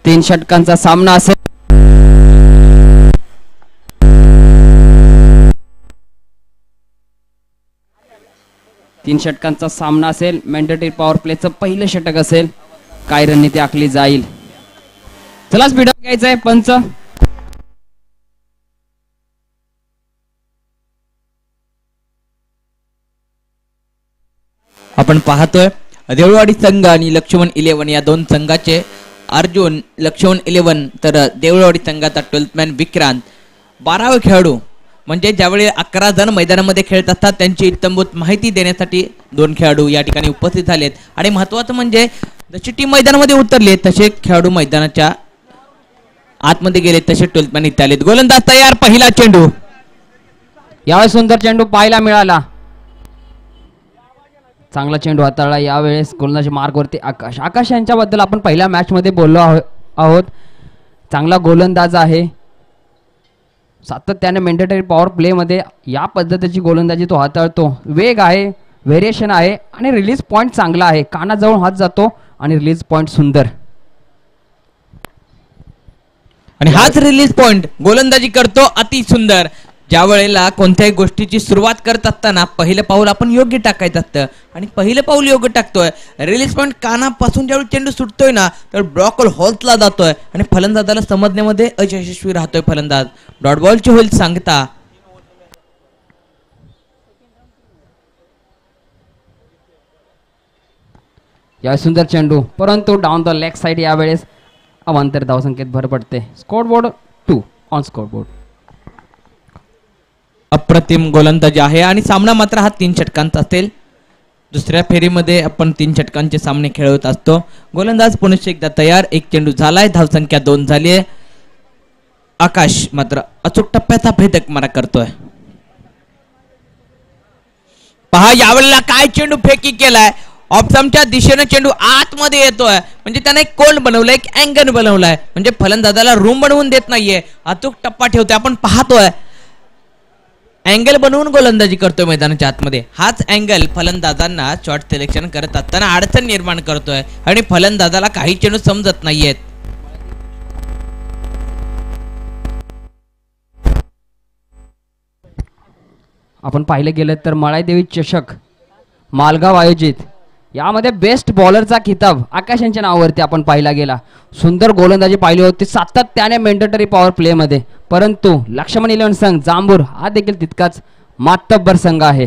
3 षटकांचा सामना असेल. तीन षटकांचा सामना असेल. मॅन्डेटरी पॉवर प्लेचं पहिलं षटक असेल. काय रणनीती आखली जाईल. चला स्पीड अप घ्यायचंय पंच. आपण पाहतोय देवळवाडी संघ आणि लक्ष्मण 11 या दोन संघाचे अर्जुन लक्ष्मण 11 तर देवळवाडी संघाचा 12th मॅन विक्रांत 12वे खेळाडू. म्हणजे ज्यावेळी 11 जण मैदानामध्ये खेळत असतात त्यांची इत्तमभूत माहिती देण्यासाठी 2 खेळाडू या ठिकाणी उपस्थित झालेत. आणि महत्त्वाचं म्हणजे जशी टीम मैदानामध्ये उतरले तसे खेळाडू मैदानाच्या आतमध्ये गेले तसे 12th मॅन इथे आलेत. गोलंदाज तयार. पहिला चेंडू. यावेळेस सुंदर चेंडू पाहायला मिळाला. चांगला चेंडू हाताळला यावेळेस. गोलंदाजी मार्गवरती आकाश. आकाश यांच्याबद्दल आपण पहिल्या मॅच मध्ये बोललो आहोत. चांगला गोलंदाज आहे. सातत्याने मॅन्डेटरी पॉवर प्ले मध्ये या पद्धतीची गोलंदाजी तो हाताळतो. वेग आहे, व्हेरिएशन आहे आणि रिलीज पॉइंट चांगला आहे. कानाजवळ हात जातो आणि रिलीज पॉइंट सुंदर. आणि हाच रिलीज पॉइंट गोलंदाजी करतो अति सुंदर. ज्या वेळेला कोणत्याही गोष्टीची सुरुवात करत असताना पहिलं पाऊल आपण योग्य टाकायचं असतं आणि पहिलं पाऊल योग्य टाकतोय. रिलीज पॉइंट कानापासून ज्यावेळी चेंडू सुटतोय ना तर ब्लॉक हॉल्सला जातोय आणि फलंदाजाला समजण्यामध्ये अयशस्वी राहतोय फलंदाज. डॉट बॉलची होईल सांगता. या सुंदर चेंडू परंतु डाऊन द लेग साइड. यावेळेस अवांतर धावसंख्येत भर पडते. Scoreboard 2 on scoreboard. अप्रतिम गोलंदाजी आहे आणि सामना मात्र हा 3 षटकांचा असेल. दुसऱ्या फेरीमध्ये आपण 3 षटकांचे सामने खेळवत असतो. गोलंदाज पुन्हा एकदा तयार. 1 चेंडू झालाय. धावसंख्या 2 झाली आहे. आकाश मात्र अचूक टप्प्याचा भेदक मारा करतोय. पहा यावेळेला काय चेंडू फेकी केलाय. ऑप्शनच्या दिशेने चेंडू आतमध्ये येतोय. म्हणजे त्याने एक कोल बनवलाय, एक अँगल बनवलाय. म्हणजे फलंदाजाला रूम बनवून देत नाहीये. अचूक टप्पा ठेवतोय. आपण पाहतोय अँगल बनवून गोलंदाजी करतोय मैदानाच्या आतमध्ये. हाच अँगल फलंदाजांना शॉट सिलेक्शन करत असताना अडचण निर्माण करतोय आणि फलंदाजाला काही चेंडू समजत नाहीयेत. आपण पाहिले गेलं तर मळाईदेवी चषक मालगाव आयोजित यामध्ये बेस्ट बॉलरचा किताब आकाश यांच्या नावावरती आपण पाहिला गेला. सुंदर गोलंदाजी पाहिली होती सातत्याने मॅन्डेटरी पॉवर प्ले मध्ये. परंतु लक्ष्मण 11 संघ जांभूर हा देखील तितकाच मातब्बर संघ आहे.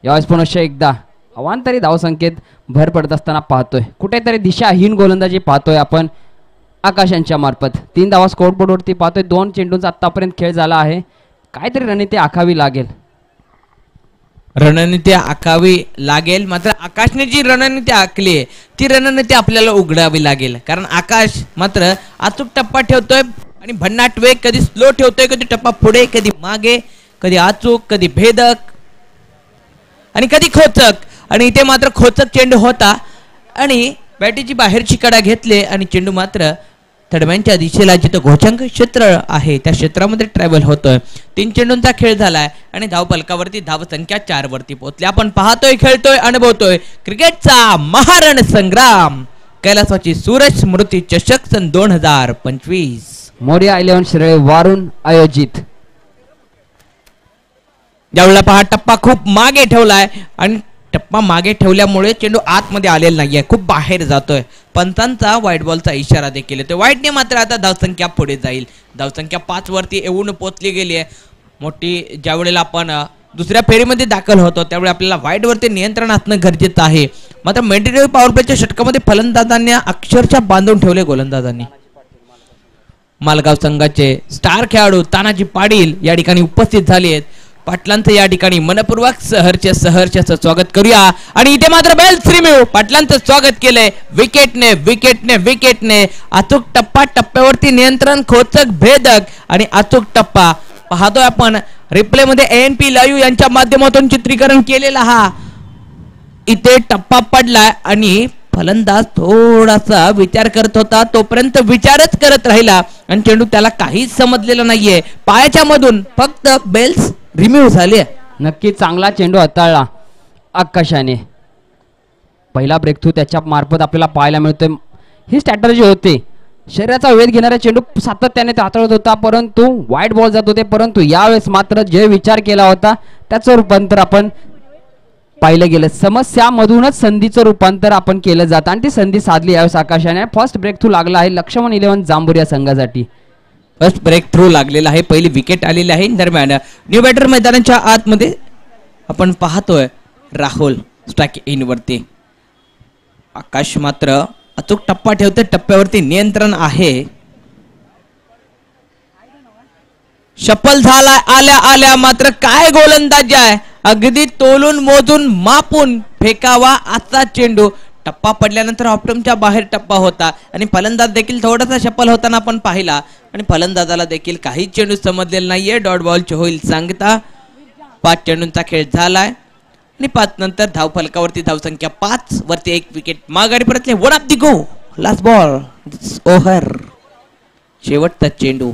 यावेळेस पुन्हा एकदा अवांतरी धावसंख्येत भर पडत असताना पाहतोय. कुठेतरी दिशाहीन गोलंदाजी पाहतोय आपण आकाश यांच्या मार्फत. 3 धावा स्कोरबोर्डवरती पाहतोय. 2 चेंडूंचा आतापर्यंत खेळ झाला आहे. काहीतरी रणनीती आखावी लागेल. रणनीती आखावी लागेल. मात्र आकाशने जी रणनीती आखली आहे ती रणनीती आपल्याला उघडावी लागेल. कारण आकाश मात्र अचूक टप्पा ठेवतोय आणि भन्नाट वेग कधी स्लो ठेवतोय, कधी टप्पा पुढे, कधी मागे, कधी अचूक, कधी भेदक आणि कधी खोचक. आणि इथे मात्र खोचक चेंडू होता आणि बॅटीची बाहेरची कडा घेतले आणि चेंडू मात्र तडव्यांच्या दिशेला जिथं घोषांक क्षेत्र आहे त्या क्षेत्रामध्ये ट्रॅव्हल होतोय. 3 चेंडूंचा खेळ झालाय आणि धावफलकावरती धावसंख्या 4 वरती पोहोचली. आपण पाहतोय, खेळतोय, अनुभवतोय क्रिकेटचा महारण संग्राम. कैलासवाची सूरज स्मृती चषक सन 2025 मोरिया 11 शिरळे वारून आयोजित. ज्यावेळेला पहा टप्पा खूप मागे ठेवलाय आणि टप्पा मागे ठेवल्यामुळे चेंडू आतमध्ये आलेला नाहीये, खूप बाहेर जातोय. पंचांचा व्हाईट बॉलचा इशारा देखील येतोय. व्हाईटने मात्र आता धावसंख्या पुढे जाईल. धावसंख्या 5 वरती येऊन पोहोचली गेली आहे मोठी. ज्या वेळेला आपण दुसऱ्या फेरीमध्ये दाखल होतो त्यावेळी आपल्याला व्हाईट वरती नियंत्रण असणं गरजेचं आहे. मात्र मॅन्डेटरी पॉवर प्लेच्या षटकामध्ये फलंदाजांनी अक्षरशः बांधून ठेवले गोलंदाजांनी. मालगाव संघाचे स्टार खेळाडू तानाजी पाटील या ठिकाणी उपस्थित झाले आहेत. पाटलांचं या ठिकाणी मनपूर्वक सहर्षाचं स्वागत करूया. आणि इथे मात्र बेल्स रिम्यू पाटलांचं स्वागत केलंय. विकेटने अचूक टप्पा, टप्प्यावरती नियंत्रण, खोचक, भेदक आणि अचूक टप्पा पाहतोय आपण रिप्ले मध्ये. ANP लाईव्ह यांच्या माध्यमातून चित्रीकरण केलेला हा इथे टप्पा पडलाय आणि फलंदाज थोडासा विचार करत होता. तोपर्यंत विचारच करत राहिला आणि चेंडू त्याला काहीच समजलेलं नाहीये. पायाच्या मधून फक्त बेल्स रिम्यू झाले. नक्की चांगला चेंडू हाताळला आकाशाने. पहिला ब्रेक थ्रू त्याच्या मार्फत आपल्याला पाहायला मिळतोय. ही स्ट्रॅटर्जी होती. शरीराचा वेध घेणारा चेंडू सातत्याने ते हाताळत होता, परंतु वाईट बॉल जात होते. परंतु यावेळेस मात्र जे विचार केला होता त्याचं रूपांतर आपण पाहिलं गेलं. समस्यामधूनच संधीचं रूपांतर आपण केलं जातं आणि ती संधी साधली यावेळेस आकाशाने. फर्स्ट ब्रेक थ्रू लागला आहे लक्ष्मण 11 जांभूर या संघासाठी. फर्स्ट ब्रेक थ्रू लागलेला आहे. पहिली विकेट आलेली आहे. दरम्यान न्यू बॅटर मैदानाच्या आतमध्ये आपण पाहतोय राहुल स्ट्राइक इन वरती. आकाश मात्र अचूक टप्पा ठेवते. टप्प्यावरती नियंत्रण आहे. शफल झाला आल्या आल्या मात्र काय गोलंदाजी आहे. अगदी तोलून मोजून मापून फेकावा आजचा चेंडू. टप्पा पडल्यानंतर ऑप्टमच्या बाहेर टप्पा होता आणि फलंदाज देखील थोडासा शफल होताना आपण पाहिला आणि फलंदाजाला देखील काही चेंडू समजलेला नाहीये. डॉट बॉलची होईल सांगता. 5 चेंडूंचा खेळ झालाय आणि 5 नंतर धाव फलकावरती धावसंख्या 5 वरती 1 विकेट माघारी परतले. One of the go last ball over. शेवटचा चेंडू.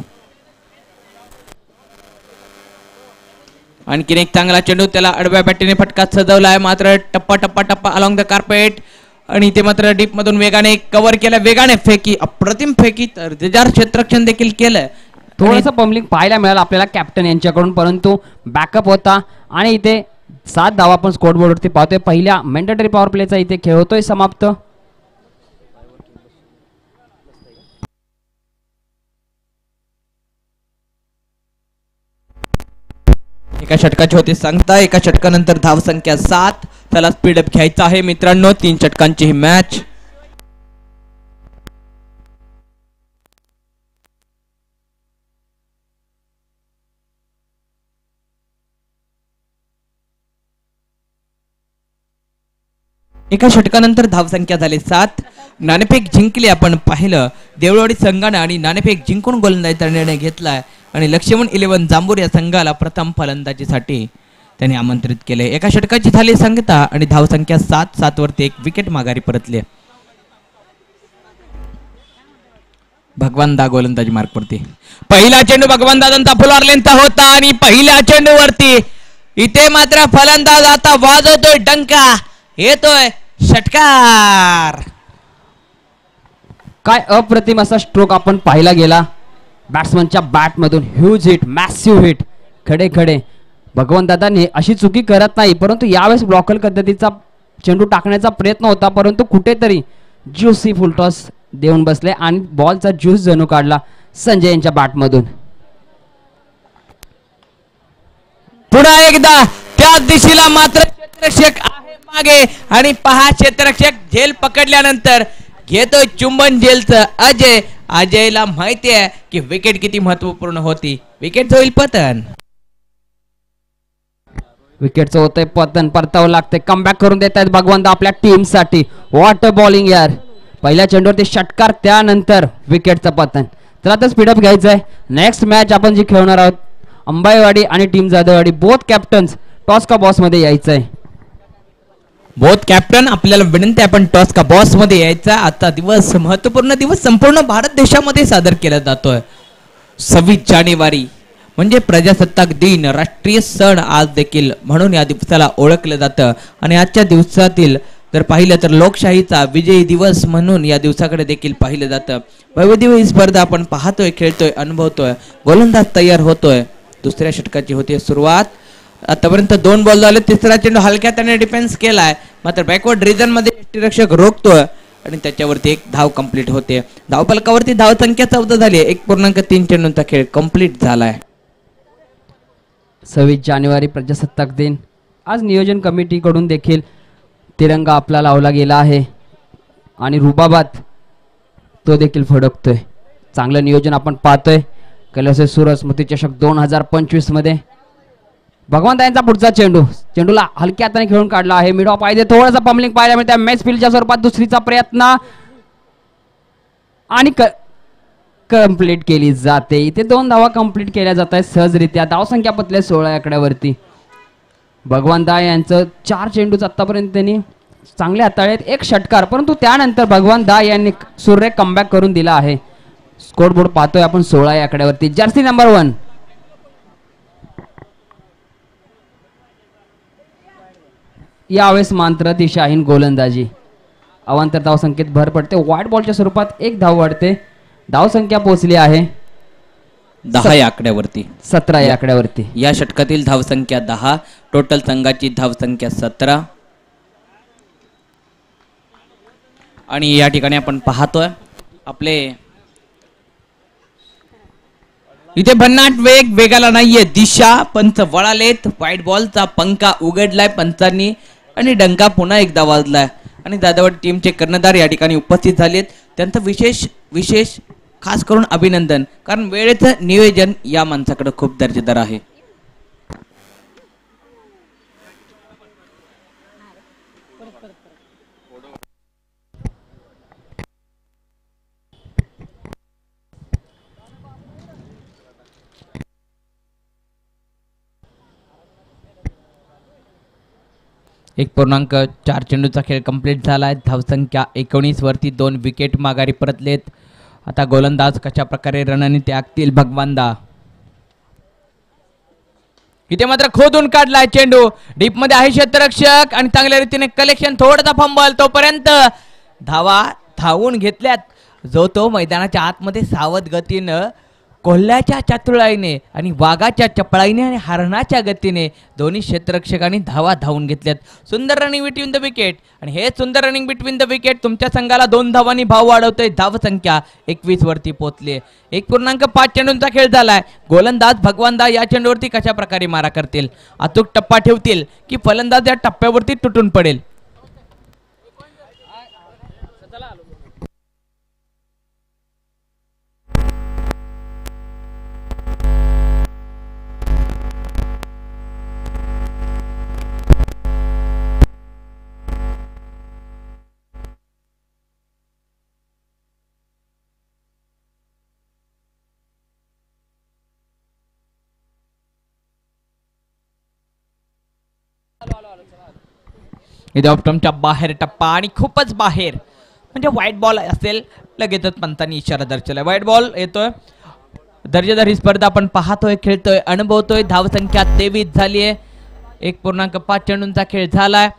आणखीन एक चांगला चेंडू त्याला आडव्या बॅटीने फटका सजवला आहे. मात्र टप्पा टप्पा टप्पा अलॉंग द कार्पेट आणि ते मात्र डीप मधून वेगाने कव्हर केलं. वेगाने फेकी अप्रतिम फेकी तर क्षेत्ररक्षण देखील केलं. थोडंसं पम्बलिंग पाहायला मिळालं आपल्याला कॅप्टन यांच्याकडून, परंतु बॅकअप होता आणि इथे 7 धावा आपण स्कोर बोर्डवरती पाहतोय. पहिल्या मॅन्डेटरी पॉवर प्लेचा इथे खेळ होतोय समाप्त. एका षटकाची होते सांगता. एका षटकानंतर धावसंख्या 7. त्याला स्पीडअप घ्यायचा आहे मित्रांनो. 3 षटकांची ही मॅच. एका षटकानंतर धावसंख्या झाली 7. नाणेफेक जिंकली आपण पाहिलं. देवळवाडी संघाने आणि नाणेफेक जिंकून गोलंदाजीचा निर्णय घेतलाय आणि लक्ष्मण 11 जांभूर या संघाला प्रथम फलंदाजीसाठी त्यांनी आमंत्रित केले. एका षटकाची झाली सांगता आणि धावसंख्या 7 वरती 1 विकेट माघारी परतले. भगवान दा गोलंदाजी मार्क वरती. पहिला चेंडू भगवान दादांचा फुलवार लेंथ होता आणि पहिल्या चेंडूवरती इथे मात्र फलंदाज आता वाजवतोय डंका. येतोय षटकार. काय अप्रतिम असा स्ट्रोक आपण पाहिला गेला बॅट्समनच्या बॅटमधून. Huge hit, massive hit. खडे खडे भगवान दादांनी अशी चुकी करत नाही, परंतु यावेळेस ब्लॉकल पद्धतीचा चेंडू टाकण्याचा प्रयत्न होता, परंतु कुठेतरी ज्यूसी फुलटॉस देऊन बसले आणि बॉलचा ज्यूस जणू काढला संजय यांच्या बॅटमधून. पुन्हा एकदा त्याच दिशेला मात्र क्षेत्ररक्षक आहे मागे आणि पहा क्षेत्ररक्षक झेल पकडल्यानंतर घेतोय चुंबन झेलचं अजय. अजयला माहिती आहे की विकेट किती महत्वपूर्ण होती. विकेट होईल पतन. विकेटचं होतंय पतन. परतावं लागतंय. कमबॅक करून देत आहेत भगवंत आपल्या टीम साठी. वॉट अ बॉलिंग यार. पहिल्या चेंडूवरती षटकार, त्यानंतर विकेटचं पतन. तर आता स्पीडअप घ्यायचंय. नेक्स्ट मॅच आपण जी खेळणार आहोत अंबाईवाडी आणि team Jadhavwadi. Both captains toss का बॉस मध्ये यायचंय. बोथ कॅप्टन आपल्याला विनंती आपण टॉस का बॉस मध्ये यायचा. आजचा दिवस महत्वपूर्ण दिवस संपूर्ण भारत देशामध्ये सादर केला जातोय. 26 जानेवारी म्हणजे प्रजासत्ताक दिन, राष्ट्रीय सण आज देखील म्हणून या दिवसाला ओळखलं जातं. आणि आजच्या दिवसातील जर पाहिलं तर लोकशाहीचा विजयी दिवस म्हणून या दिवसाकडे देखील पाहिलं जातं. वैविध्यमय स्पर्धा आपण पाहतोय, खेळतोय, अनुभवतोय. गोलंदाज तयार होतोय. दुसऱ्या षटकाची होती सुरुवात. आतापर्यंत 2 बॉल झाले. तिसरा चेंडू हलक्या त्याने डिफेन्स केलाय, मात्र बॅकवर्ड रिजन मध्ये यष्टीरक्षक रोखतोय आणि त्याच्यावरती 1 धाव कंप्लीट होते. धावफलकावरती धाव संख्या 14 झाली. 1.3 चेंडूंचा खेळ कंप्लीट झालाय. 26 जानेवारी प्रजासत्ताक दिन. आज नियोजन कमिटीकडून देखील तिरंगा आपला लावला गेला आहे आणि रुबाबात तो देखील फडकतोय. चांगलं नियोजन आपण पाहतोय. कैलास सूरज स्मृती चषक 2025 मध्ये भगवंत यांचा पुढचा चेंडू. चेंडूला हलक्या हाताने खेळून काढला आहे. मिड ऑफ पाहिजे. थोडासा पम्बलिंग पाहायला मिळते. मॅच फील्डच्या स्वरूपात दुसरीचा प्रयत्न आणि कंप्लीट केली जाते. इथे 2 धावा कंप्लीट केल्या जात आहेत सहजरित्या. धावसंख्या पतल्या 16 आकड्यावरती. भगवान दा यांचं 4 चेंडूच आतापर्यंत त्यांनी चांगले हाताळलेत. 1 षटकार, परंतु त्यानंतर भगवान दा यांनी सूर्य कमबॅक करून दिला आहे. स्कोर बोर्ड पाहतोय आपण 16 या आकड्यावरती. जर्सी नंबर 1 यावेळेस मात्र दिशाहीन गोलंदाजी. अवांतर धावसंख्येत भर पडते. वाईट बॉलच्या स्वरूपात एक धाव वाढते. धावसंख्या पोहोचली आहे 10 या आकड्यावरती. 17 या आकड्यावरती. या षटकातील धावसंख्या 10, टोटल संघाची धावसंख्या 17. आणि या ठिकाणी आपण पाहतोय आपले इथे भन्नाट वेगाला नाहीये दिशा. पंच वळालेत. व्हाईट बॉलचा पंखा उघडलाय पंचांनी आणि डंका पुन्हा एकदा वाजलाय. आणि दादावड टीमचे कर्णधार या ठिकाणी उपस्थित झालेत. त्यांचं विशेष खास करून अभिनंदन, कारण वेळेचं नियोजन या माणसाकडे खूप दर्जेदार आहे. एक 1.4 चेंडूचा खेळ कंप्लीट झालाय. धावसंख्या 19 वरती 2 विकेट माघारी परतलेत. आता गोलंदाज कशा प्रकारे रणनीती आखतील भगवानदा. इथे मात्र खोदून काढलाय चेंडू. डीप मध्ये आहे क्षेत्ररक्षक आणि चांगल्या रीतीने कलेक्शन. थोडासा फंबल. तोपर्यंत धावून घेतल्यात. जो तो मैदानाच्या आतमध्ये सावध गतीनं कोल्ह्याच्या चातुर्याने आणि वाघाच्या चपळाईने आणि हरणाच्या गतीने दोन्ही क्षेत्ररक्षकांनी धावून घेतल्यात. सुंदर रनिंग बिटवीन द विकेट. आणि हे सुंदर रनिंग बिटवीन द विकेट तुमच्या संघाला 2 धावांनी भाव वाढवतोय. धावसंख्या 21 वरती पोहोचली. 1.5 चेंडूंचा खेळ झालाय. गोलंदाज भगवानदा या चेंडूवरती कशा प्रकारे मारा करतील, अचूक टप्पा ठेवतील की फलंदाज या टप्प्यावरती तुटून पडेल. इथे ऑप्टमच्या बाहेर टप्पा आणि खूपच बाहेर, म्हणजे व्हाईट बॉल असेल. लगेचच पंतांनी इशारा दर्शवलाय. व्हाईट बॉल येतोय. दर्जेदार ही स्पर्धा आपण पाहतोय, खेळतोय, अनुभवतोय. धावसंख्या 23 झाली आहे. 1.5 चेंडूंचा खेळ झालाय.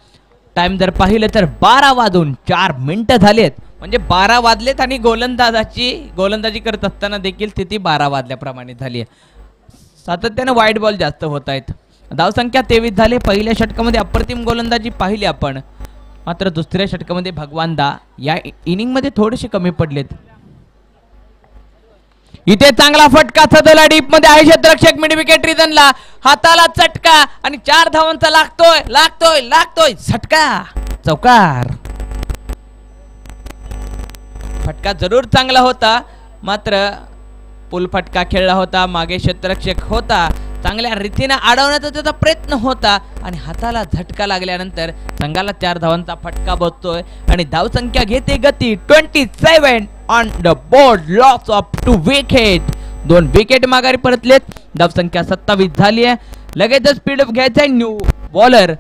टाइम जर पाहिलं तर 12:04 झालेत. म्हणजे 12 वाजलेत आणि गोलंदाजी करत असताना देखील स्थिती 12 वाजल्याप्रमाणे झाली आहे. सातत्याने व्हाईट बॉल जास्त होत आहेत. धावसंख्या 23 झाले. पहिल्या षटकामध्ये अप्रतिम गोलंदाजी पाहिली आपण, मात्र दुसऱ्या षटकामध्ये भगवानदा या इनिंग मध्ये थोडेसे कमी पडलेत. इथे चांगला फटका सदला. डीप मध्ये आहे क्षेत्ररक्षक. मिड विकेट रिझनला हाताला चटका आणि 4 धावांचा लागतोय झटका. चौकार. फटका जरूर चांगला होता, मात्र पुल फटका खेळला होता. मागे क्षेत्ररक्षक होता. चांगल्या रीतीने अडवण्याचा त्याचा प्रयत्न होता आणि हाताला झटका लागल्यानंतर संघाला 4 धावांचा फटका बसतोय आणि धावसंख्या घेते गती. 27 on the board. Loss of 2 wicket. 2 wicket माघारी परतलेत. धावसंख्या 27 झाली आहे. लगेचच स्पीड अप घ्यायचंय. न्यू बॉलर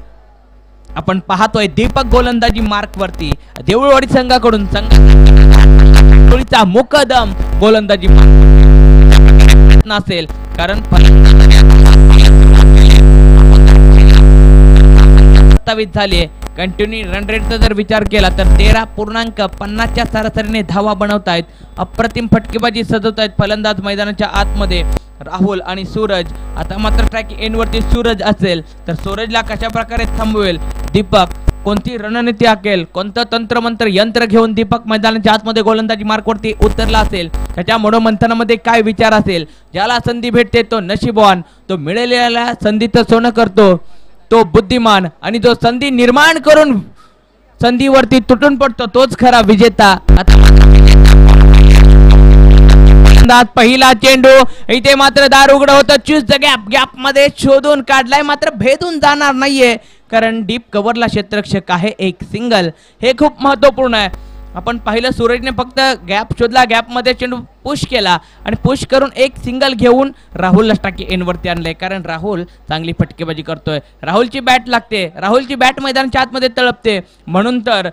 आपण पाहतोय दीपक गोलंदाजी मार्क वरती. देऊळवाडी संघाकडून संघाचा मुकदम गोलंदाजी नसेल, कारण 27 झाली. कंटिन्यू रन रेटचा जर विचार केला तर 13.50च्या सरासरीने धावा बनवतायत. अप्रतिम फटकेबाजी सजवतायत फलंदाज मैदानाच्या आतमध्ये राहुल आणि सूरज. आता मात्र ट्रॅक एंड वरती सूरज असेल तर सूरजला कशा प्रकारे थांबवेल दीपक, कोणती रणनीती आखेल, कोणतं तंत्रमंत्र यंत्र घेऊन दीपक मैदानाच्या आतमध्ये गोलंदाजी मार्कवरती उतरला असेल, त्याच्या मनोमंथनामध्ये काय विचार असेल. ज्याला संधी भेटते तो नशीबवान, तो मिळालेल्या संधीचं सोनं करतो तो बुद्धिमान, आणि जो संधी निर्माण करून संधीवरती तुटून पडतो तोच खरा विजेता. आता पहिला चेंडू. इथे मात्र दार उघड होतं. चूज द गॅप मध्ये शोधून काढलाय, मात्र भेदून जाणार नाहीये, कारण डीप कव्हरला क्षेत्ररक्षक आहे. एक सिंगल, हे खूप महत्वपूर्ण आहे. आपण पाहिलं सूरजने फक्त गॅप शोधला, गॅप मध्ये चेंडू पुश केला आणि पुश करून एक सिंगल घेऊन राहुलला टाकी एन वरती आणलंय, कारण राहुल चांगली फटकेबाजी करतोय. राहुलची बॅट लागते, राहुलची बॅट मैदानाच्या आतमध्ये तळपते, म्हणून तर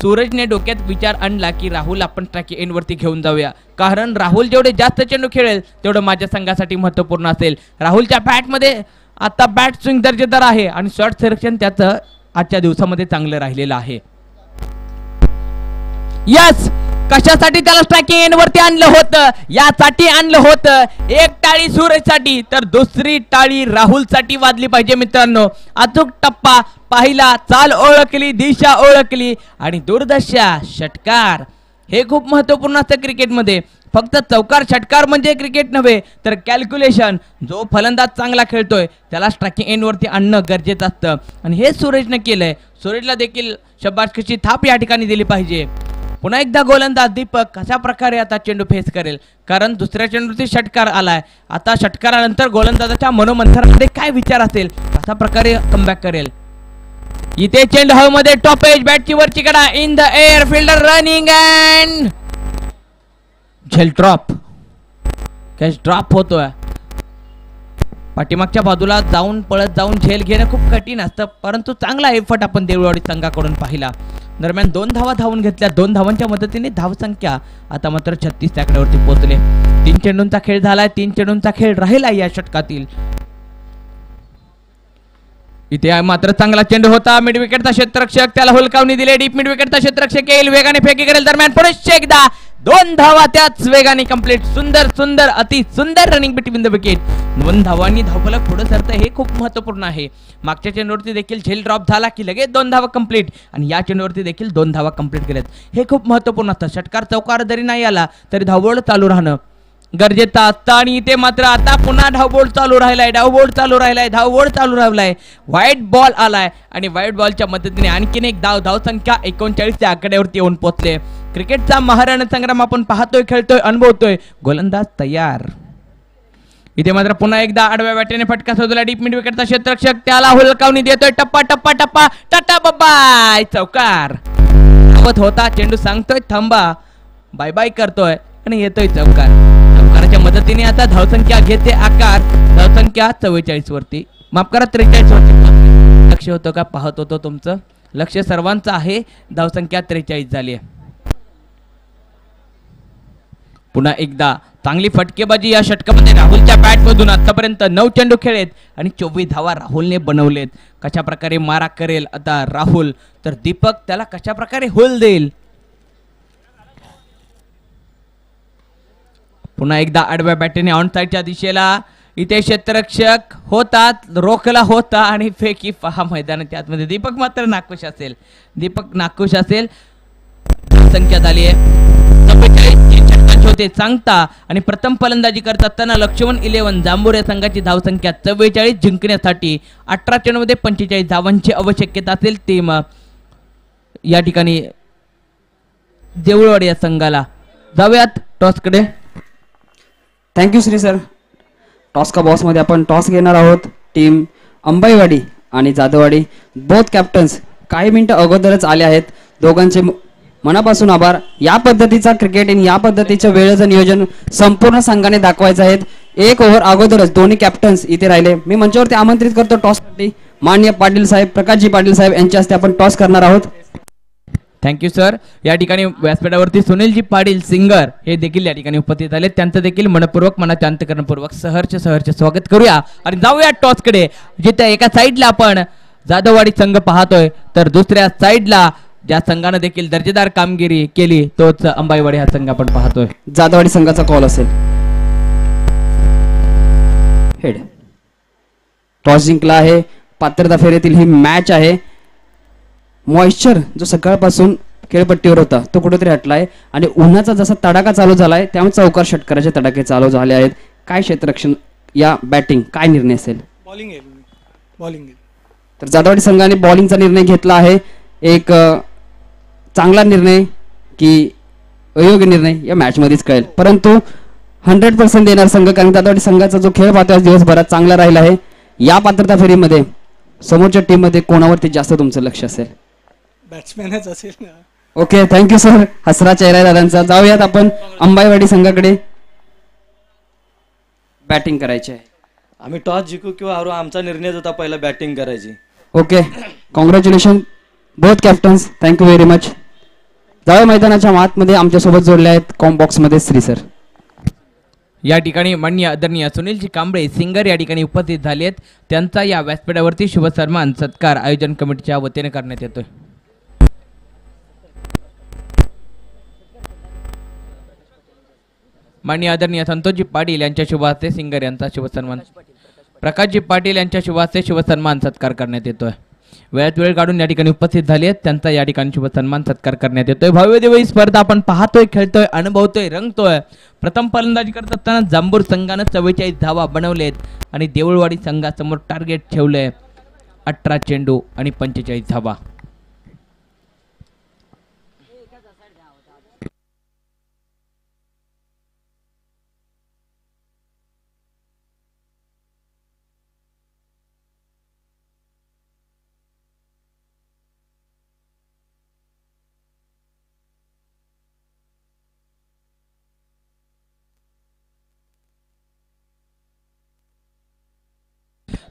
सूरजने डोक्यात विचार आणला की राहुल आपण टाकी एन वरती घेऊन जाऊया, कारण राहुल जेवढे जास्त चेंडू खेळेल तेवढं माझ्या संघासाठी महत्वपूर्ण असेल. राहुलच्या बॅटमध्ये आता बॅट स्विंग दर्जेदार आहे आणि शॉर्ट सिलेक्शन त्याचं आजच्या दिवसामध्ये चांगलं राहिलेलं आहे. यस, कशासाठी त्याला स्ट्रायकिंग एंड वरती आणलं होतं? यासाठी आणलं होतं. एक टाळी सूरजसाठी तर दुसरी टाळी राहुलसाठी वाजली पाहिजे मित्रांनो. अचूक टप्पा पाहिला, चाल ओळखली, दिशा ओळखली आणि दुर्दशा षटकार. हे खूप महत्वपूर्ण असतं क्रिकेटमध्ये. फक्त चौकार षटकार म्हणजे क्रिकेट नव्हे तर कॅल्क्युलेशन. जो फलंदाज चांगला खेळतोय त्याला स्ट्रायकिंग एंड वरती आणणं गरजेचं असतं आणि हे सूरजनं केलंय. सूरजला देखील शाबासकीची थाप या ठिकाणी दिली पाहिजे. पुन्हा एकदा गोलंदाज दीपक कशा प्रकारे आता चेंडू फेस करेल, कारण दुसऱ्या चेंडूवरती षटकार आलाय. आता षटकारानंतर गोलंदाजाच्या मनोमंथनामध्ये काय विचार असेल, कशा प्रकारे कमबॅक करेल. इथे चेंडू हवेमध्ये, टॉप एज, बॅटची वरची कडा, in the air, fielder running and झेल ड्रॉप. कॅच ड्रॉप होतोय. पाठीमागच्या बाजूला जाऊन पळत जाऊन झेल घेणं खूप कठीण असतं, परंतु चांगला एफर्ट आपण देवळवाडी संघाकडून पाहिला. दरम्यान 2 धावा धावून घेतल्या. 2 धावांच्या मदतीने धावसंख्या आता मात्र 36 आकड्यावरती पोहोचले. 3 चेंडूंचा खेळ झालाय. 3 चेंडूंचा खेळ राहिला या षटकातील. इथे मात्र चांगला चेंडू होता. मिड विकेटचा क्षेत्ररक्षक, त्याला हुलकावणी दिले. डीप मिड विकेटचा क्षेत्ररक्षक येईल, वेगाने फेकी करेल. दरम्यान पुढे एकदा 2 धावा त्याच वेगाने कंप्लीट. सुंदर सुंदर अति सुंदर रनिंग बिटवीन द विकेट. 2 धावांनी धावफलक पुढे सरतं, हे खूप महत्वपूर्ण आहे. मागच्या चेंडूवरती देखील झेल ड्रॉप झाला की लगेच 2 धावा कंप्लीट आणि या चेंडूवरती देखील 2 धावा कंप्लीट केल्यात. हे खूप महत्वपूर्ण असतं. षटकार चौकार जरी नाही आला तरी धावबोळ चालू राहणं गरजेचं असतं आणि इथे मात्र आता पुन्हा धावबोळ चालू राहिलाय. धावबोळ चालू राहिलाय. व्हाईट बॉल आलाय आणि व्हाईट बॉलच्या मदतीने आणखीन एक धावसंख्या 39 च्या आकड्यावरती येऊन पोहोचले. क्रिकेटचा महारण संग्राम आपण पाहतोय, खेळतोय, अनुभवतोय. गोलंदाज तयार. इथे मात्र पुन्हा एकदा आडव्या बॅटीने फटका शोधला. डीप मिड विकेटचा क्षेत्ररक्षक, त्याला हुलकावणी देतोय. टप्पा टप्पा टप्पा टाटा बाय, चौकार. धावत होता चेंडू, सांगतोय थांबा, बाय बाय करतोय आणि येतोय चौकार. चौकाराच्या मदतीने आता धावसंख्या घेते आकार. धावसंख्या 44 वरती, माफ करा 43 वरती. लक्ष होतं का? पाहत होतो तुमचं लक्ष सर्वांचं आहे. धावसंख्या 43 झाली आहे. पुन्हा एकदा चांगली फटकेबाजी या षटकामध्ये. राहुलच्या बॅटमधून आतापर्यंत 9 चेंडू खेळलेत आणि 24 धावा राहुलने बनवलेत. कशा प्रकारे मारा करेल आता राहुल, तर दीपक त्याला कशा प्रकारे होल देईल. पुन्हा एकदा आडव्या बॅटीने ऑन साइडच्या दिशेला. इथे क्षेत्ररक्षक होतात, रोखला होता आणि फेकी पहा मैदानात. त्यातमध्ये दीपक मात्र नाखुश असेल. संख्या झाली आहे 44 षटकांचे होते सांगता आणि प्रथम फलंदाजी करत असताना लक्ष्मण 11 जांभूर या संघाची धावसंख्या 44 जिंकण्यासाठी 18 चेंडूमध्ये 45 धावांची आवश्यकता असेल. ते या ठिकाणी देऊळवाडी या संघाला. जाऊयात टॉसकडे. Thank you Shri sir. टॉस का बॉस मध्ये आपण टॉस घेणार आहोत. टीम अंबाईवाडी आणि जाधववाडी बोथ कॅप्टन्स काही मिनिटं अगोदरच आले आहेत. दोघांचे मनापासून आभार. या पद्धतीचा क्रिकेट आणि या पद्धतीचं वेळेचं नियोजन संपूर्ण संघाने दाखवायचं आहे. 1 ओव्हर अगोदरच दोन्ही कॅप्टन्स इथे राहिले. मी मंचावरती आमंत्रित करतो टॉससाठी माननीय पाटील साहेब, प्रकाशजी पाटील साहेब यांच्या हस्ते आपण टॉस करणार आहोत. Thank you sir. या ठिकाणी व्यासपीठावरती सुनीलजी पाटील सिंगर हे देखील या ठिकाणी उपस्थित आले. त्यांचं देखील मनपूर्वक, मनाच्या अंतकरणपूर्वक सहर्ष स्वागत करूया आणि जाऊया टॉसकडे. जिथे एका साईडला आपण जाधववाडी संघ पाहतोय तर दुसऱ्या साईडला ज्या संघाने देखील दर्जेदार कामगिरी केली तोच अंबाईवाडी हा संघ आपण पाहतोय. जाधववाडी संघाचा कॉल असेल. हेड. टॉस जिंकला आहे. पात्रता फेरीतील ही मॅच आहे. मॉइश्चर जो सकाळपासून खेळपट्टीवर होता तो कुठेतरी हटलाय आणि उन्हाचा जसा तडाखा चालू झालाय त्यामुळे चौकार षटकाराचे तडाखे चालू झाले आहेत. काय क्षेत्ररक्षण या बॅटिंग काय निर्णय असेल? बॉलिंग. तर जाधववाडी संघाने बॉलिंगचा निर्णय घेतला आहे. एक चांगला निर्णय की अयोग्य निर्णय या मॅच मध्येच कळेल, परंतु 100% देणार संघ, कारण जाधववाडी संघाचा जो खेळ पाहतोय दिवसभरात चांगला राहिला आहे. या पात्रता फेरीमध्ये समोरच्या टीम मध्ये कोणावरती जास्त तुमचं लक्ष असेल? बॅट्समॅनच असेल ना. Okay, thank you sir. हसरा चेहरा दादांचा. जाऊयात आपण अंबाईवाडी संघाकडे. बॅटिंग करायची आहे. आम्ही टॉस जिंकू किंवा हरू आमचा निर्णय होता पहिला बॅटिंग करायची. Okay, congratulation both captains. Thank you very much. जाऊया मैदानाच्या आतमध्ये. आमच्यासोबत जोडले आहेत कॉम बॉक्स मध्ये श्री सर. या ठिकाणी माननीय आदरणीय सुनीलजी कांबळे सिंगर या ठिकाणी उपस्थित झाले आहेत. त्यांचा या व्यासपीठावरती शुभ सन्मान सत्कार आयोजन कमिटीच्या वतीने करण्यात येतोय. माननीय आदरणीय संतोषजी पाटील यांच्या शुभ हस्ते सिंगर यांचा शिवसन्मान, प्रकाशजी पाटील यांच्या शुभ हस्ते शिवसन्मान सत्कार करण्यात येतोय. वेळात वेळ काढून या ठिकाणी उपस्थित झाली आहेत, त्यांचा या ठिकाणी शुभ सन्मान सत्कार करण्यात येतोय. भव्य दिव्य ही स्पर्धा आपण पाहतोय, खेळतोय, अनुभवतोय, रंगतोय. प्रथम फलंदाजी करत असताना जांभूर संघानं 44 धावा बनवलेत आणि देऊळवाडी संघासमोर टार्गेट ठेवलंय 18 चेंडू आणि 45 धावा.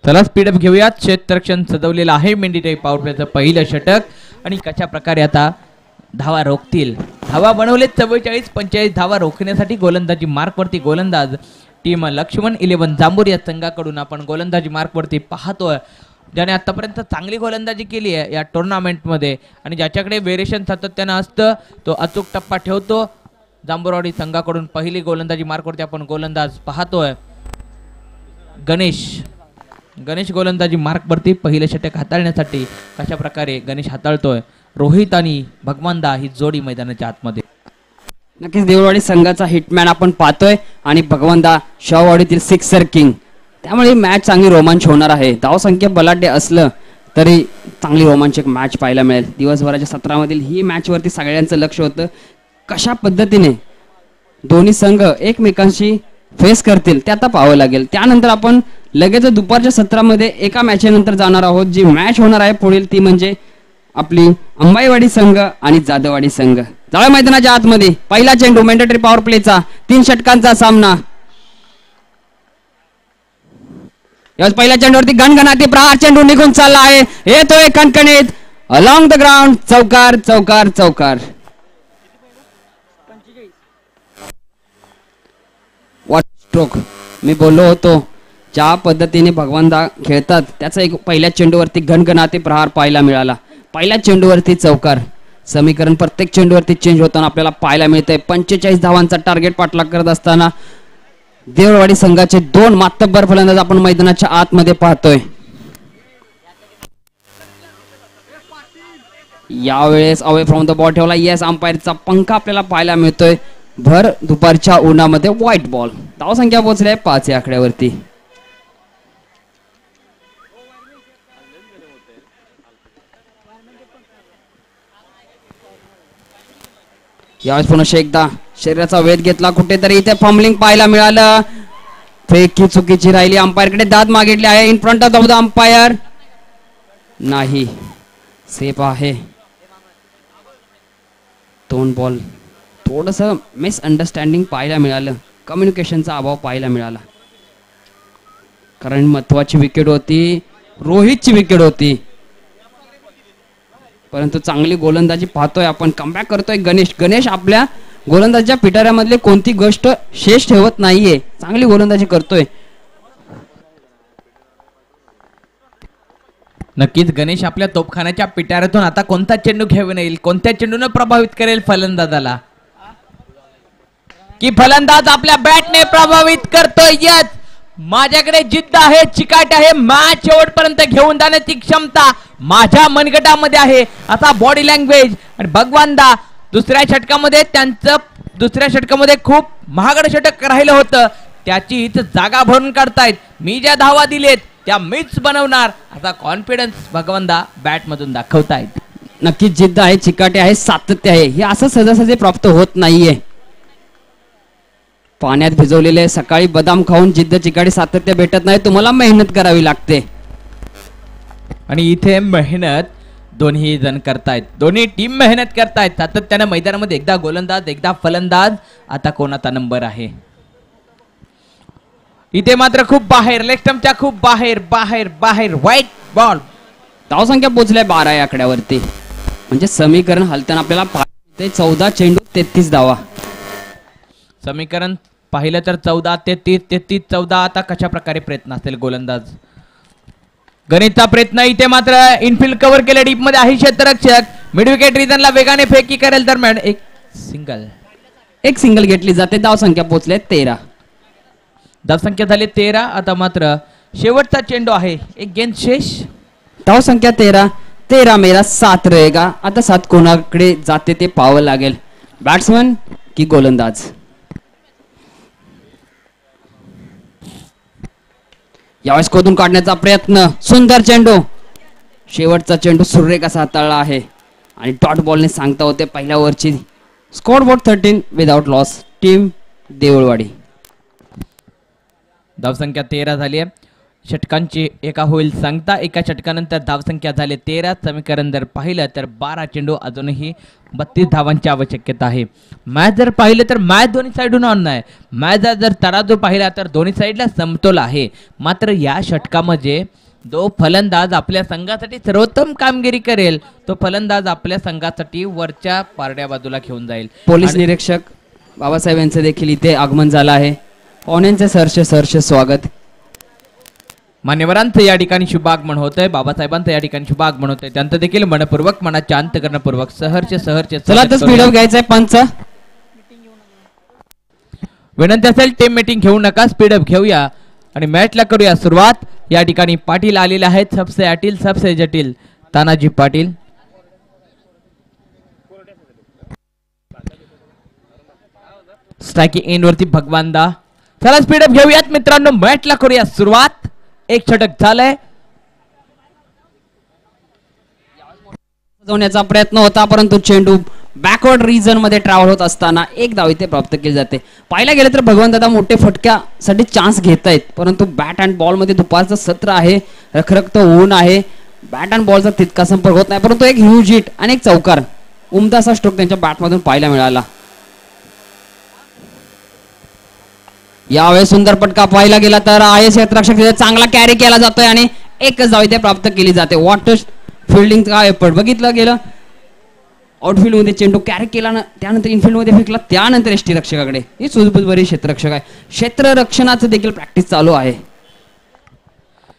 चला स्पीडअप घेऊयात. क्षेत्ररक्षण सजवलेलं आहे मेंढीटाई पॉवर प्लेचं पहिलं षटक आणि कशा प्रकारे आता धावा रोखतील. धावा बनवलेत 44, 45 धावा रोखण्यासाठी गोलंदाजी मार्कवरती गोलंदाज टीम लक्ष्मण 11 जांभूर या संघाकडून आपण गोलंदाजी मार्कवरती पाहतोय, ज्याने आतापर्यंत चांगली गोलंदाजी केली आहे या टुर्नामेंटमध्ये आणि ज्याच्याकडे व्हेरिएशन सातत्यानं असतं तो अचूक टप्पा ठेवतो. जांभूरवाडी संघाकडून पहिली गोलंदाजी मार्कवरती आपण गोलंदाज पाहतोय गणेश गोलंदाजी मार्कवरती पहिलं षटक हाताळण्यासाठी कशा प्रकारे गणेश हाताळतोय. रोहित आणि भगवानदा ही जोडी मैदानाच्या आतमध्ये. नक्कीच देऊळवाडी संघाचा हिटमॅन आपण पाहतोय आणि भगवंता शाहवाडीतील सिक्सर किंग, त्यामुळे मॅच चांगली रोमांच होणार आहे. धावसंख्या बलाढ्य असलं तरी चांगली रोमांचक मॅच पाहायला मिळेल. दिवसभराच्या सत्रामधील ही मॅचवरती सगळ्यांचं लक्ष होतं, कशा पद्धतीने दोन्ही संघ एकमेकांशी फेस करतील ते आता पाहावं लागेल. त्यानंतर आपण लगेच दुपारच्या सत्रामध्ये एका मॅचनंतर जाणार आहोत. जी मॅच होणार आहे पुढील ती म्हणजे आपली अंबाईवाडी संघ आणि जाधववाडी संघ. जाळ्या मैदानाच्या आतमध्ये पहिला चेंडू मॅन्डेटरी पॉवर प्लेचा 3 षटकांचा सामना. यावेळेस पहिल्या चेंडूवरती गणगणाती प्रहार, चेंडू निघून चालला आहे, येतोय कणकणीत अलॉंग द ग्राउंड. चौकार चौकार चौकार. What stroke. मी बोललो होतो ज्या पद्धतीने भगवानदा खेळतात त्याचा एक पहिल्या चेंडूवरती गणगणाती प्रहार पाहायला मिळाला. पहिल्या चेंडूवरती चौकार. समीकरण प्रत्येक चेंडूवरती चेंज होताना आपल्याला पाहायला मिळतंय. 45 धावांचा टार्गेट पाठलाग करत असताना देऊळवाडी संघाचे 2 मातब्बर फलंदाज आपण मैदानाच्या आतमध्ये पाहतोय. यावेळेस अवे फ्रॉम द बॉल ठेवला. येस, अंपायरचा पंखा आपल्याला पाहायला मिळतोय. भर दुपारच्या उन्हामध्ये व्हाईट बॉल. धावसंख्या पोहोचली 5 या आकड्यावरती. यावेळेस पुन्हा एकदा शरीराचा वेध घेतला, कुठेतरी इथे फंबलिंग पाहायला मिळालं. फेकी चुकीची राहिली. अंपायरकडे दाद मागितली आहे. In front of the umpire नाही, सेफ आहे. 2 बॉल. थोडस मिसअंडरस्टँडिंग पाहायला मिळालं, कम्युनिकेशनचा अभाव पाहायला मिळाला, कारण महत्वाची विकेट होती, रोहितची विकेट होती. परंतु चांगली गोलंदाजी पाहतोय आपण. कमबॅक करतोय गणेश आपल्या गोलंदाजीच्या पिटाऱ्यामधली कोणती गोष्ट शेष ठेवत नाहीये. चांगली गोलंदाजी करतोय. नक्कीच गणेश आपल्या तोपखान्याच्या पिटाऱ्यातून आता कोणता चेंडू घेऊन येईल, कोणत्या चेंडूने प्रभावित करेल फलंदाजाला, की फलंदाज आपल्या बॅटने प्रभावित करतोय. यस, माझ्याकडे जिद्द आहे, चिकाट आहे, मॅच शेवटपर्यंत घेऊन जाण्याची क्षमता माझ्या मनगटामध्ये आहे, असा बॉडी लँग्वेज. आणि भगवानदा दुसऱ्या षटकामध्ये खूप महागड षटक राहिलं होतं, त्याची इथं जागा भरून काढतायत. मी ज्या धावा दिलेत त्या मीच बनवणार असा कॉन्फिडन्स भगवानदा बॅट मधून दाखवतायत. नक्कीच जिद्द आहे, चिकाटी आहे, सातत्य आहे. हे असं सहजासहजी प्राप्त होत नाहीये. पाण्यात भिजवलेले सकाळी बदाम खाऊन जिद्द, चिकाटी, सातत्य भेटत नाही. तुम्हाला मेहनत करावी लागते. आणि इथे मेहनत दोन्ही जण करतायत, दोन्ही टीम मेहनत करतायत सातत्याने मैदानामध्ये. एकदा गोलंदाज, एकदा फलंदाज. आता कोणाचा नंबर आहे इथे मात्र खूप बाहेर, लेग स्टंपच्या खूप बाहेर बाहेर बाहेर व्हाईट बॉल. धावसंख्या पोहोचल्या 12 या आकड्यावरती. म्हणजे समीकरण हलताना आपल्याला 14 चेंडू 33 धावा. समीकरण पाहिलं तर 14 33 33 14. आता कशा प्रकारे प्रयत्न असेल गोलंदाज गणितचा प्रयत्न. इथे मात्र इनफिल्ड कव्हर केले, डीप मध्ये आहे क्षेत्ररक्षक. मिड विकेट रिजनला वेगाने फेकी करेल, दरम्यान एक सिंगल. एक सिंगल घेतली जाते. धाव संख्या पोहोचले 13. धावसंख्या झाली 13. आता मात्र शेवटचा चेंडू आहे. एक गेंद शेष. धाव संख्या 13. 13 मेरा 7 रहेगा. आता 7 कोणाकडे जाते ते पाहावं लागेल. बॅट्समन की गोलंदाज. यावेळेस खोदून काढण्याचा प्रयत्न. सुंदर चेंडू. शेवटचा चेंडू सुरेख असा हाताळला आहे आणि डॉट बॉलने सांगता होते पहिल्या ओव्हरची. Scoreboard 13 without loss. Team Deulwadi. धावसंख्या 13 झाली आहे. षटकांची एका होईल सांगता. एका षटकानंतर धावसंख्या झाली 13. समीकरण जर पाहिलं तर 12 चेंडू अजूनही 32 धावांची आवश्यकता आहे. मॅच जर पाहिलं तर मॅच दोन्ही साईडून ऑन आहे. मॅच जर तराजू पाहिला तर दोन्ही साईडला समतोल आहे. मात्र या षटकामध्ये जो फलंदाज आपल्या संघासाठी सर्वोत्तम कामगिरी करेल तो फलंदाज आपल्या संघासाठी वरच्या पारड्या बाजूला घेऊन जाईल. पोलीस निरीक्षक बाबासाहेब यांचं देखील इथे आगमन झालं आहे. पाहुण्यांचे सहर्ष स्वागत. मान्यवरांचं या ठिकाणी शुभागमन होतंय. बाबासाहेबांचं या ठिकाणी शुभागमन होतंय. त्यांचं देखील मनपूर्वक मनाच्या अंतकरणपूर्वक सहर्ष चला तर स्पीड अप घ्यायचंय. पंच विनंती असेल टीम मीटिंग घेऊ नका. स्पीडअप घेऊया आणि मॅचला करूया सुरुवात. या ठिकाणी पाटील आलेले आहेत. सबसे अटील सबसे जटिल तानाजी पाटील. स्ट्रायकिंग एंड वरती भगवान दा. चला स्पीडअप घेऊयात मित्रांनो. मॅचला करूया सुरुवात. एक षटक झालंय. जाण्याचा प्रयत्न होता परंतु चेंडू बॅकवर्ड रिजन मध्ये ट्रॅव्हल होत असताना एक धाव इथे प्राप्त केली जाते. पाहायला गेलं तर भगवान दादा मोठे फटक्यासाठी चान्स घेत आहेत परंतु बॅट अँड बॉल मध्ये दुपारचं सत्र आहे. रखरखत ऊन आहे. बॅट अँड बॉलचा तितका संपर्क होत नाही परंतु एक ह्यूज हिट आणि एक चौकार उमदा असा स्ट्रोक त्यांच्या बॅटमधून पाहायला मिळाला. यावेळेस सुंदर पटका पाहायला गेला तर आहे क्षेत्ररक्षक चांगला कॅरी केला जातोय आणि एकच धाव इथे प्राप्त केली जाते. वॉटर फिल्डिंग काय एफर्ट बघितलं गेलं. आउटफील्ड मध्ये चेंडू कॅरी केला ना त्यानंतर इनफिल्ड मध्ये फेकला त्यानंतर यष्टीरक्षकाकडे. ही सुजबुजभरी क्षेत्ररक्षक आहे. क्षेत्ररक्षणाचं देखील प्रॅक्टिस चालू आहे.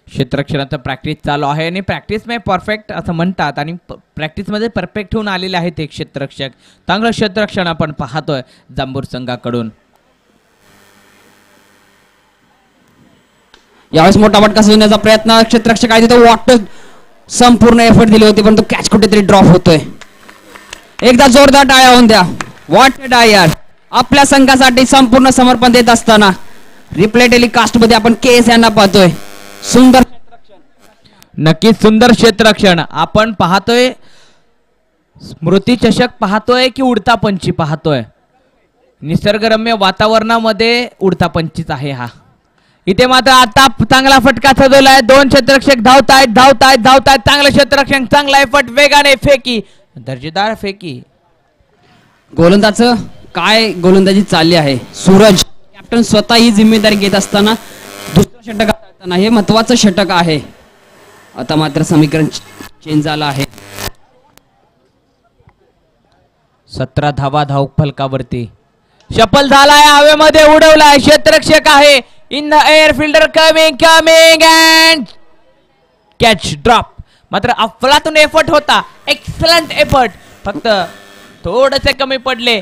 क्षेत्ररक्षणाचं प्रॅक्टिस चालू आहे आणि प्रॅक्टिस मध्ये परफेक्ट असं म्हणतात आणि प्रॅक्टिस मध्ये परफेक्ट होऊन आलेले आहेत ते क्षेत्ररक्षक. चांगलं क्षेत्ररक्षण आपण पाहतोय जांभूर संघाकडून. यावेळेस मोठा फटका सोडण्याचा प्रयत्न. क्षेत्ररक्षक आहे तिथे वॉटर संपूर्ण एफर्ट दिली होती परंतु कॅच कुठेतरी ड्रॉप होतोय. एकदा जोरदार टाळ्या होऊन द्या. वॉट डाय यार. आपल्या संघासाठी संपूर्ण समर्पण देत असताना रिप्ले टेलिकास्ट मध्ये आपण केएस यांना पाहतोय. सुंदर नक्कीच सुंदर क्षेत्ररक्षण आपण पाहतोय. स्मृती चषक पाहतोय की उडता पंची पाहतोय. निसर्गरम्य वातावरणामध्ये उडता पंचीच आहे हा. इथे मात्र आता चांगला फटका सजवलाय. दोन क्षेत्ररक्षक धावतायत. चांगलं क्षेत्ररक्षण. चांगला एफर्ट. वेगाने फेकी. दर्जेदार फेकी. गोलंदाज काय गोलंदाजी चालली आहे. सूरज कॅप्टन स्वतः ही जिम्मेदारी घेत असताना दुसरं षटक हाताळताना हे महत्वाचं षटक आहे. आता मात्र समीकरण चेंज झालं आहे. 17 धावा धाव फलकावरती. शपल झालाय. हवेमध्ये उडवलाय. क्षेत्ररक्षक आहे. In the air. Fielder coming and catch drop. मात्र अफलातून एफर्ट होता. Excellent effort. फक्त थोडेसे कमी पडले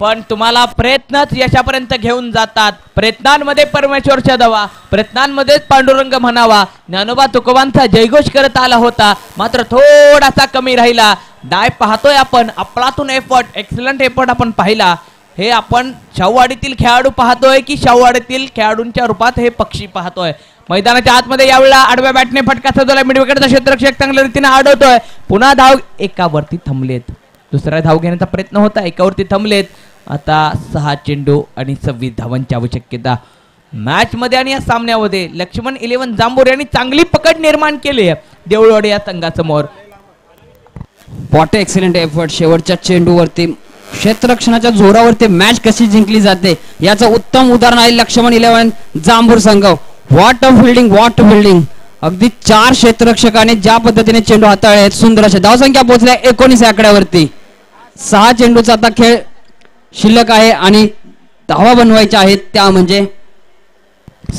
पण तुम्हाला प्रयत्नच यशापर्यंत घेऊन जातात. प्रयत्नांमध्ये परमेश्वर शोधावा. प्रयत्नांमध्येच पांडुरंग म्हणावा. ज्ञानोबा तुकोबांचा जयघोष करत आला होता मात्र थोडासा कमी राहिला. डाय पाहतोय आपण. अफलातून एफर्ट. एक्सलंट एफर्ट आपण पाहिला. हे आपण शाहूवाडीतील खेळाडू पाहतोय की शाहूवाडीतील खेळाडूंच्या रूपात हे पक्षी पाहतोय. मैदानाच्या आतमध्ये यावेळेला आडव्या बॅटने फटका सजवलाय. मिडविकेटचा क्षेत्ररक्षक चांगल्या रीतीने अडवतोय. पुन्हा धाव एकावरती थांबलेत. दुसरा धाव घेण्याचा प्रयत्न होता. एकावरती थांबलेत. आता 6 चेंडू आणि 26 धावांची आवश्यकता मॅच मध्ये आणि या सामन्यामध्ये. लक्ष्मण 11 जांभूर यांनी चांगली पकड निर्माण केली आहे देऊळवाडी या संघासमोर. What excellent effort. शेवटच्या चेंडूवरती क्षेत्ररक्षणाच्या जोरावरती मॅच कशी जिंकली जाते याचं उत्तम उदाहरण आहे लक्ष्मण 11 जांभूर संघ. What fielding. अगदी 4 क्षेत्ररक्षकाने ज्या पद्धतीने चेंडू हाताळले आहेत. सुंदर अशा धावसंख्या पोहोचल्या 19 आकड्यावरती. 6 चेंडूचा आता खेळ शिल्लक आहे आणि धावा बनवायच्या आहेत त्या म्हणजे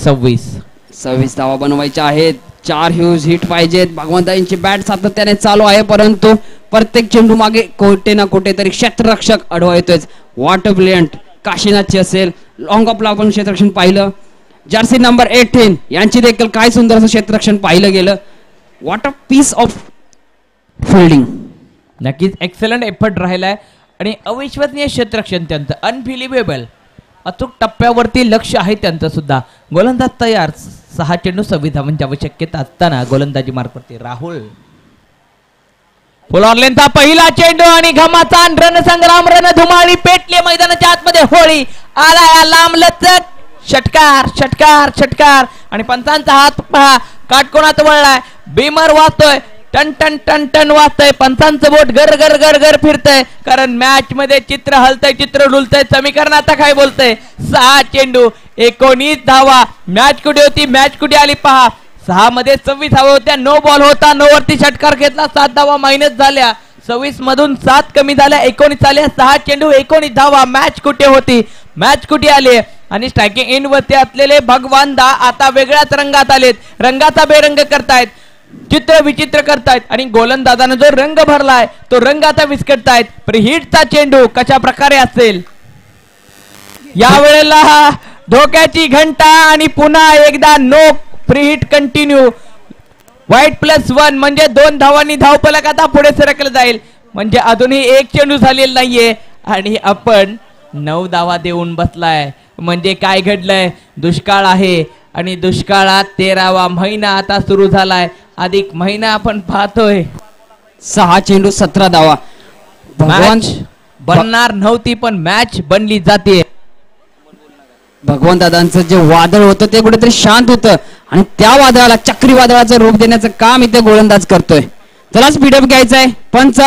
26 धावा बनवायच्या आहेत. 4 ह्यूज हिट पाहिजेत. भगवंतांची बॅट सातत्याने चालू आहे परंतु प्रत्येक चेंडू मागे कोठे ना कोठे तरी क्षेत्ररक्षक अडवा येतोय. वॉट ब्रिलियंट काशीनाथची असेल, लॉंग ऑफला आपण क्षेत्ररक्षण पाहिलं, जर्सी नंबर 18 यांची देखील काय सुंदर असं क्षेत्ररक्षण पाहिलं गेलं. What a piece of fielding. नक्कीच एक्सलंट एफर्ट राहिलाय आणि अविश्वसनीय क्षेत्ररक्षण त्यांचं, अनबिलिव्हेबल. अचूक टप्प्यावरती लक्ष आहे त्यांचं सुद्धा. गोलंदाज तयार. 6 चेंडू 26 धावांची आवश्यकता असताना गोलंदाजी मार्कवरती राहुल. फुलॉरलेनचा पहिला चेंडू आणि घमाचा रणसंग्राम, रणधुमाळी पेटले मैदानाच्या आतमध्ये. होळी आला लांबलचक, षटकार षटकार षटकार आणि पंचांचा हात पहा काटकोनात वळलाय. बीमर वाजतोय, टन टन टन टन वाजतंय. पंचांचं बोट गर गर गर गर फिरतंय, कारण मॅच मध्ये चित्र हलतंय, चित्र डुलतंय. समीकरण आता काय बोलतंय. 6 चेंडू 19 धावा. मॅच कुठे होती, मॅच कुठे आली पहा. 6 मध्ये 26 धावा होत्या. नो बॉल होता, नो वरती षटकार घेतला, 7 धावा मायनस झाल्या. 26 मधून 7 कमी झाल्या, 19 आल्या. 6 चेंडू 19 धावा. मॅच कुठे होती, मॅच कुठे आली. आणि स्ट्रायकिंग एंड वरती असलेले भगवान दा आता वेगळ्याच रंगात आलेत. रंगाचा बेरंग करतायत, चित्र विचित्र करतायत आणि गोलंदाजानं जो रंग भरलाय तो रंग आता विस्कटतायत. प्रीहिटचा चेंडू कशा प्रकारे असेल यावेळेला. धोक्याची घंटा आणि पुन्हा एकदा नो प्रीहिट कंटिन्यू. वाईट +1 म्हणजे 2 धावांनी धावफलक आता पुढे सरकलं जाईल. म्हणजे अजूनही 1 चेंडू झालेला नाहीये आणि आपण 9 धावा देऊन बसलाय. म्हणजे काय घडलंय, दुष्काळ आहे आणि दुष्काळात 13वा महिना आता सुरू झालाय. अधिक महिना आपण पाहतोय. 6 चेंडू 17 धावा. भगवान मॅच बनणार नव्हती पण मॅच बनली जाते. भगवान दादांचं जे वादळ होतं ते कुठेतरी शांत होतं आणि त्या वादळाला चक्रीवादळाचं रूप देण्याचं काम इथे गोलंदाज करतोय. चला स्पीडअप घ्यायचंय. पंच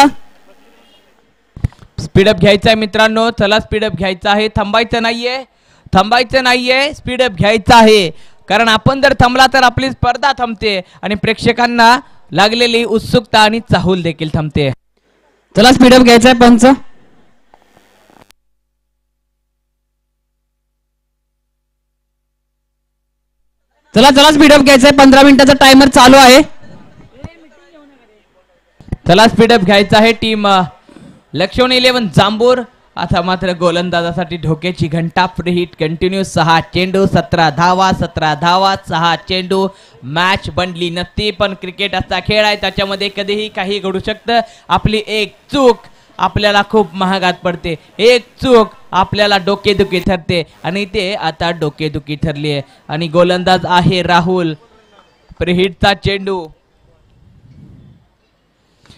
स्पीडअप घ्यायचा आहे मित्रांनो. चला स्पीडअप घ्यायचा आहे. थांबायचं नाहीये, थांबायचं नाहीये. स्पीडअप घ्यायचा आहे, कारण आपण जर थांबला तर आपली स्पर्धा थांबते आणि प्रेक्षकांना लागलेली उत्सुकता आणि चाहूल देखील थांबते. चला स्पीडअप घ्यायचंय पंच. चला चला स्पीडअप घ्यायचंय. 15 मिनिटाचा टायमर चालू आहे. चला स्पीडअप घ्यायचा आहे. टीम लक्ष्मण 11 जांभूर आता मात्र गोलंदाजासाठी धोक्याची घंटा. Free hit continue. 6 चेंडू 17 धावा. 17 धावा 6 चेंडू. मॅच बनली नसती पण क्रिकेट असा खेळ आहे, त्याच्यामध्ये कधीही काही घडू शकतं. आपली एक चूक आपल्याला खूप महागात पडते. एक चूक आपल्याला डोकेदुखी ठरते आणि ते आता डोकेदुखी ठरली आहे. आणि गोलंदाज आहे राहुल. फ्री हिटचा चेंडू.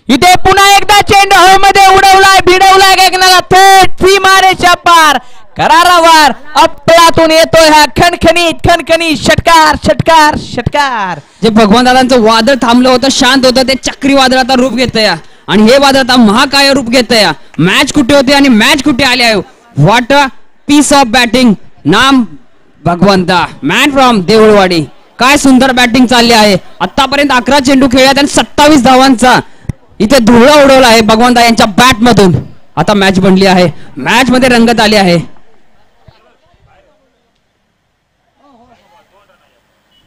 इथे पुन्हा एकदा चेंडू हवेमध्ये उडवलाय, भिडवलाय गगनाला थेट सीमारेषा पार. करारावार आपल्यातून येतोय हा खणखणीत खणखणीत षटकार षटकार षटकार. जे भगवान दादांचं वादळ थांबलं होतं, शांत होतं, ते चक्रीवादळ आता रूप घेतंय आणि हे वादळ आता महाकाय रूप घेतंय. मॅच कुठे होते आणि मॅच कुठे आली आहे. What a piece of batting. नाम भगवंता, मॅन फ्रॉम देऊळवाडी. काय सुंदर बॅटिंग चालली आहे. आतापर्यंत 11 चेंडू खेळल्यात आणि 27 धावांचा इथे धुळा उडवला आहे भगवंता यांच्या बॅट मधून. आता मॅच बनली आहे, मॅच मध्ये रंगत आली आहे.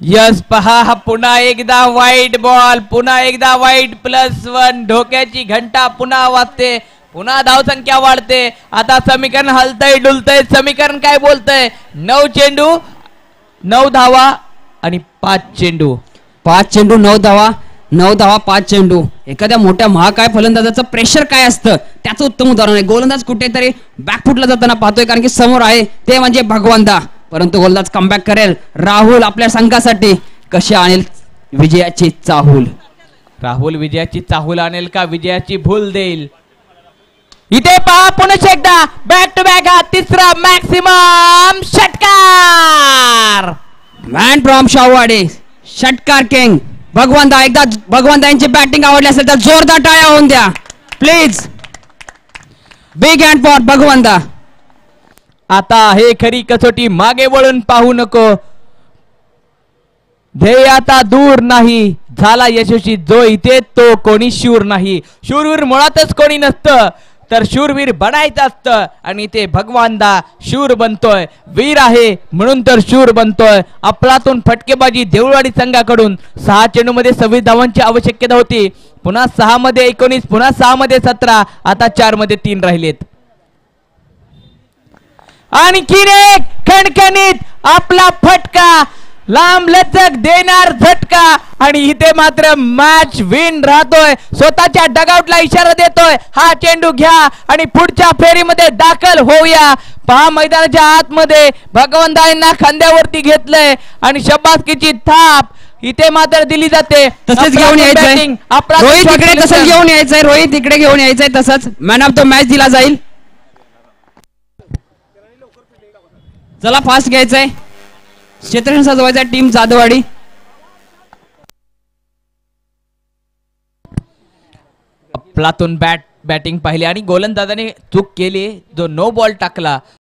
यस पहा, हा पुन्हा एकदा वाईट बॉल, पुन्हा एकदा वाईट +1. धोक्याची घंटा पुन्हा वाजते, पुन्हा धावसंख्या वाढते. आता समीकरण हलतंय डुलतंय. समीकरण काय बोलतंय. 9 चेंडू 9 धावा आणि 5 चेंडू. 5 चेंडू 9 धावा. 9 धावा 5 चेंडू. एखाद्या मोठ्या महाकाय फलंदाजाचं प्रेशर काय असतं त्याचं उत्तम उदाहरण आहे. गोलंदाज कुठेतरी बॅकफुटला जाताना पाहतोय, कारण की समोर आहे ते म्हणजे भगवंता. परंतु गोलंदाज कमबॅक करेल. राहुल आपल्या संघासाठी कशी आणेल विजयाची चाहूल. राहुल विजयाची चाहूल आणेल का विजयाची भूल देईल. इथे पहा पुन्हा एकदा बॅक टू बॅक हा तिसरा मॅक्सिमम षटकार. मॅन फ्रॉम शाहूवाडी, षटकार किंग भगवंता. एकदा भगवंता यांची बॅटिंग आवडली असेल तर जोरदार टाळ्या होऊन द्या प्लीज. बिग हँड फॉर भगवंता. आता हे खरी कसोटी, मागे वळून पाहू नको. ध्येय आता दूर नाही, झाला यशस्वी जो इथे तो कोणी शूर नाही. शूरवीर मुळातच कोणी नसतं, तर शूरवीर बनायचं असतं आणि ते भगवानदा शूर बनतोय. वीर आहे म्हणून तर शूर बनतोय. आपलातून फटकेबाजी देऊळवाडी संघाकडून. 6 चेंडू मध्ये 26 धावांची आवश्यकता होती. पुन्हा 6 मध्ये 19, पुन्हा 6 मध्ये 17, आता 4 मध्ये 3 राहिलेत. आणखीन एक खणखणीत आपला फटका, लांब लचक देणार झटका आणि इथे मात्र मॅच विन राहतोय. स्वतःच्या डगआउटला इशारा देतोय, हा चेंडू घ्या आणि पुढच्या फेरीमध्ये दाखल होऊया. पहा मैदानाच्या आतमध्ये भगवंतांना खांद्यावरती घेतलंय आणि शब्बासकीची थाप इथे मात्र दिली जाते. तसंच घेऊन यायचंय रोहित इकडे, तसंच घेऊन यायचंय रोहित इकडे घेऊन यायचंय. तसंच मॅन ऑफ द मॅच दिला जाईल. चला फास्ट घ्यायचंय. क्षेत्र सजवायचा टीम जाधववाडी. आपलातून बॅटिंग पाहिली आणि गोलंदाजाने चूक केली, जो नो बॉल टाकला